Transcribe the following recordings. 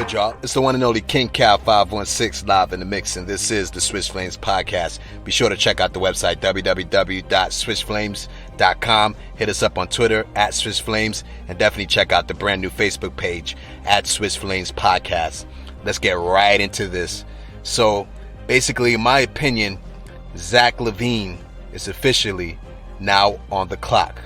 good, y'all? It's the one and only King Cal 516 live in the mix, and this is the Switch Flames podcast. Be sure to check out the website www.switchflames.com. Hit us up on Twitter at Switch Flames, and definitely check out the brand new Facebook page at Switch Flames Podcast. Let's get right into this. So, basically, in my opinion, Zack Lavine is officially now on the clock.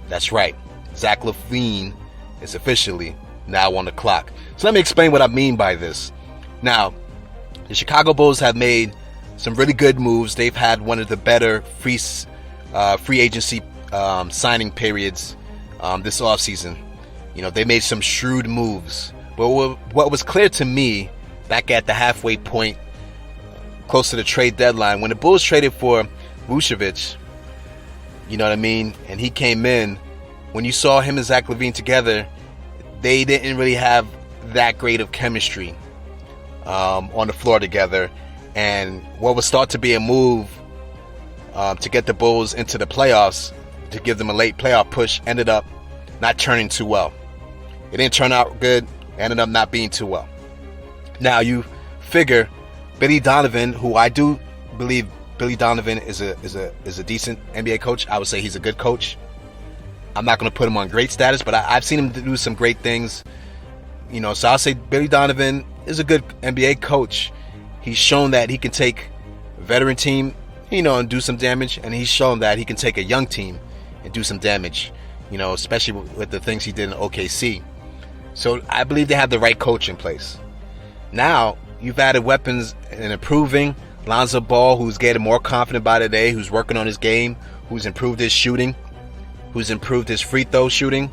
That's right. Zack Lavine is officially now on the clock. So let me explain what I mean by this. Now, the Chicago Bulls have made some really good moves. They've had one of the better free agency signing periods this offseason. You know, they made some shrewd moves. But what was clear to me back at the halfway point, close to the trade deadline, when the Bulls traded for Vucevic, you know what I mean? And he came in, when you saw him and Zack Lavine together, they didn't really have that great of chemistry on the floor together. And what was thought to be a move to get the Bulls into the playoffs, to give them a late playoff push, ended up not turning too well. It didn't turn out good, ended up not being too well. Now you figure Billy Donovan, who I do believe Billy Donovan is a decent NBA coach. I would say he's a good coach. I'm not going to put him on great status, but I've seen him do some great things. You know, so I'll say Billy Donovan is a good NBA coach. He's shown that he can take a veteran team, you know, and do some damage. And he's shown that he can take a young team and do some damage, you know, especially with the things he did in OKC. So I believe they have the right coach in place. Now, you've added weapons and improving. Lonzo Ball, who's getting more confident by the day, who's working on his game, who's improved his shooting, who's improved his free throw shooting,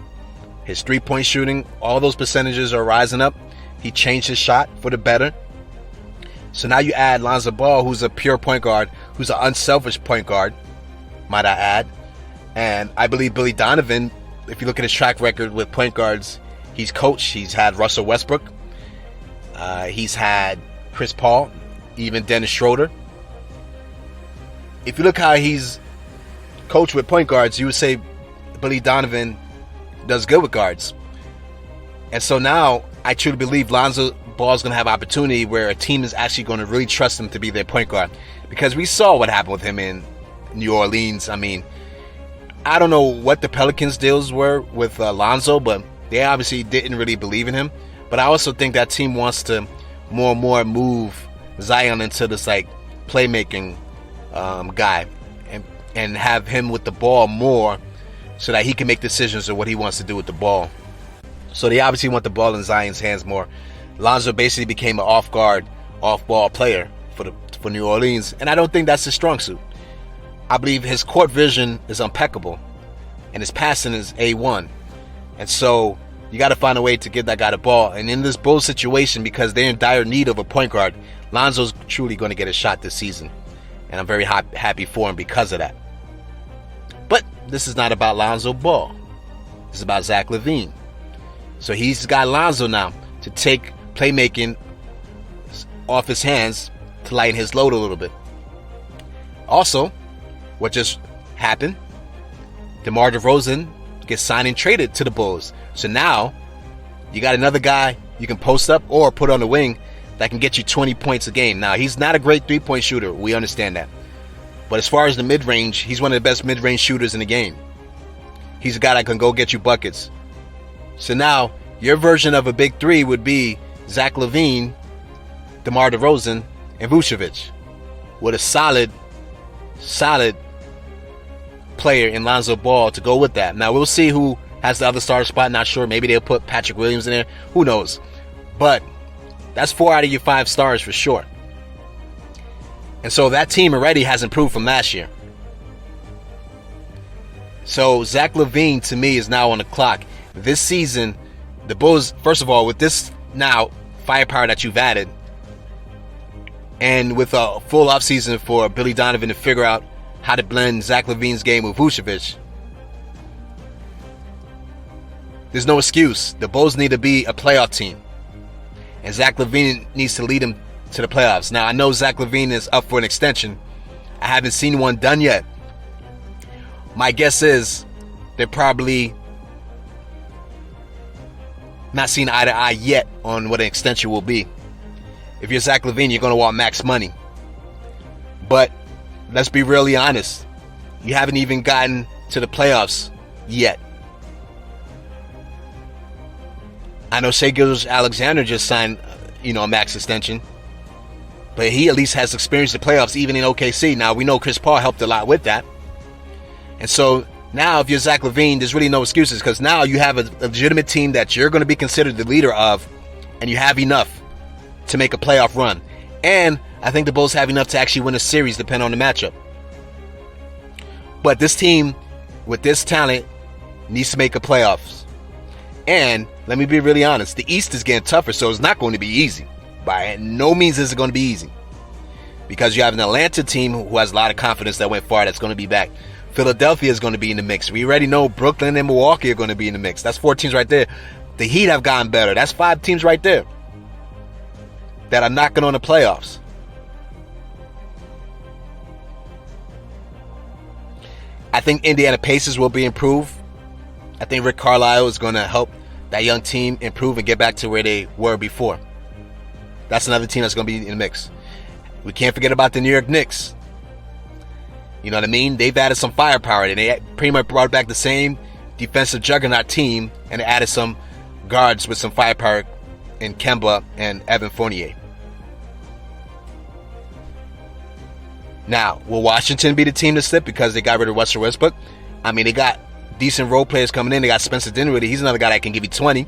his three-point shooting. All those percentages are rising up. He changed his shot for the better. So now you add Lonzo Ball, who's a pure point guard, who's an unselfish point guard, might I add. And I believe Billy Donovan, if you look at his track record with point guards, he's coached. He's had Russell Westbrook. He's had Chris Paul, even Dennis Schroeder. If you look how he's coached with point guards, you would say Billy Donovan does good with guards. And so now I truly believe Lonzo Ball is going to have opportunity where a team is actually going to really trust him to be their point guard, because we saw what happened with him in New Orleans. I mean, I don't know what the Pelicans deals were with Lonzo, but they obviously didn't really believe in him. But I also think that team wants to more and more move Zion into this like playmaking guy and have him with the ball more, so that he can make decisions of what he wants to do with the ball. So they obviously want the ball in Zion's hands more. Lonzo basically became an off-ball player for New Orleans, and I don't think that's his strong suit. I believe his court vision is impeccable, and his passing is A1. And so you got to find a way to get that guy the ball. And in this Bulls situation, because they're in dire need of a point guard, Lonzo's truly going to get a shot this season, and I'm very happy for him because of that. But this is not about Lonzo Ball. This is about Zack Lavine. So he's got Lonzo now to take playmaking off his hands to lighten his load a little bit. Also, what just happened, DeMar DeRozan gets signed and traded to the Bulls. So now you got another guy you can post up or put on the wing that can get you 20 points a game. Now, he's not a great three-point shooter. We understand that. But as far as the mid-range, he's one of the best mid-range shooters in the game. He's a guy that can go get you buckets. So now, your version of a big three would be Zack Lavine, DeMar DeRozan, and Vucevic, with a solid player in Lonzo Ball to go with that. Now, we'll see who has the other starter spot. Not sure. Maybe they'll put Patrick Williams in there. Who knows? But that's 4 out of your 5 stars for sure. And so that team already has improved from last year. So Zack Lavine, to me, is now on the clock. This season, the Bulls, first of all, with this now firepower that you've added, and with a full offseason for Billy Donovan to figure out how to blend Zack Lavine's game with Vucevic, there's no excuse. The Bulls need to be a playoff team, and Zack Lavine needs to lead them to the playoffs. Now, I know Zack Lavine is up for an extension. I haven't seen one done yet. My guess is they're probably Not seeing eye to eye yet on what an extension will be. If you're Zack Lavine, you're going to want max money. But let's be really honest. You haven't even gotten to the playoffs yet. I know Shai Gilgeous-Alexander just signed, a max extension. But he at least has experienced the playoffs even in OKC. Now, we know Chris Paul helped a lot with that. And so now if you're Zack Lavine, there's really no excuses, because now you have a legitimate team that you're going to be considered the leader of, and you have enough to make a playoff run. And I think the Bulls have enough to actually win a series depending on the matchup. But this team with this talent needs to make a playoffs. And let me be really honest, the East is getting tougher, so it's not going to be easy. By no means is it going to be easy, because you have an Atlanta team who has a lot of confidence that went far, that's going to be back. Philadelphia is going to be in the mix. We already know Brooklyn and Milwaukee are going to be in the mix. That's 4 teams right there. The Heat have gotten better. That's 5 teams right there that are knocking on the playoffs. I think Indiana Pacers will be improved. I think Rick Carlisle is going to help that young team improve and get back to where they were before. That's another team that's going to be in the mix. We can't forget about the New York Knicks. You know what I mean? They've added some firepower, and they pretty much brought back the same defensive juggernaut team and added some guards with some firepower in Kemba and Evan Fournier. Now, will Washington be the team to slip because they got rid of Russell Westbrook? I mean, they got decent role players coming in. They got Spencer Dinwiddie. He's another guy that can give you 20.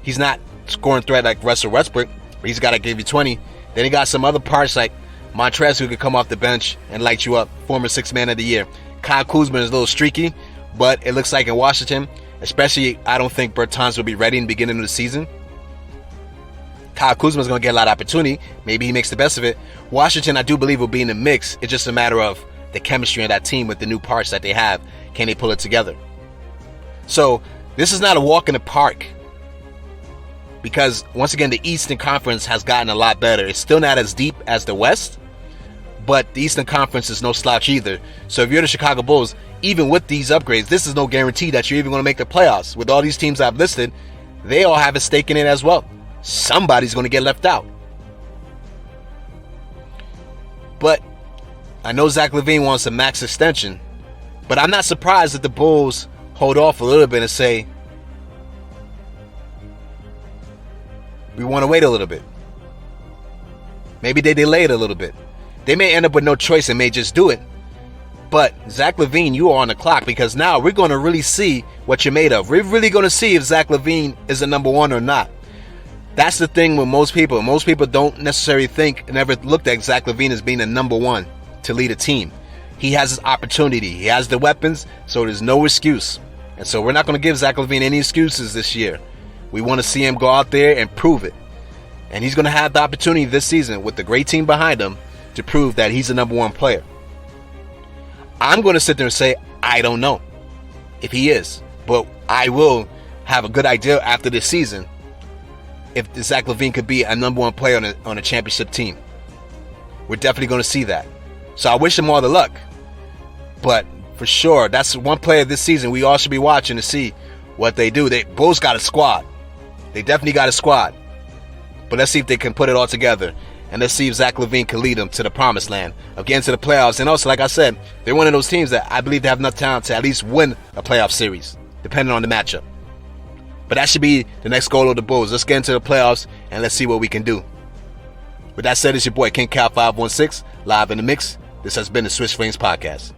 He's not scoring threat like Russell Westbrook, but he's got to give you 20. Then he got some other parts like Montrezl, who could come off the bench and light you up, former 6th man of the year. Kyle Kuzma is a little streaky, but it looks like in Washington, especially, I don't think Bertans will be ready in the beginning of the season. Kyle Kuzma is going to get a lot of opportunity. Maybe he makes the best of it. Washington, I do believe, will be in the mix. It's just a matter of the chemistry of that team with the new parts that they have. Can they pull it together? So this is not a walk in the park, because once again, the Eastern Conference has gotten a lot better. It's still not as deep as the West, but the Eastern Conference is no slouch either. So if you're the Chicago Bulls, even with these upgrades, this is no guarantee that you're even going to make the playoffs. With all these teams I've listed, they all have a stake in it as well. Somebody's going to get left out. But I know Zack Lavine wants a max extension, but I'm not surprised that the Bulls hold off a little bit and say, we want to wait a little bit. Maybe they delay it a little bit. They may end up with no choice and may just do it. But Zack Lavine, you are on the clock, because now we're going to really see what you're made of. We're really going to see if Zack Lavine is a number one or not. That's the thing with most people. Most people don't necessarily think and never looked at Zack Lavine as being a number one to lead a team. He has his opportunity. He has the weapons, so there's no excuse. And so we're not going to give Zack Lavine any excuses this year. We want to see him go out there and prove it. And he's going to have the opportunity this season with the great team behind him to prove that he's the number one player. I'm going to sit there and say, I don't know if he is. But I will have a good idea after this season if Zack Lavine could be a number one player on a championship team. We're definitely going to see that. So I wish him all the luck. But for sure, that's one player this season we all should be watching to see what they do. They both got a squad. They definitely got a squad. But let's see if they can put it all together. And let's see if Zack Lavine can lead them to the promised land of getting to the playoffs. And also, like I said, they're one of those teams that I believe they have enough talent to at least win a playoff series, depending on the matchup. But that should be the next goal of the Bulls. Let's get into the playoffs and let's see what we can do. With that said, it's your boy King Cal 516, live in the mix. This has been the Swiss Flames Podcast.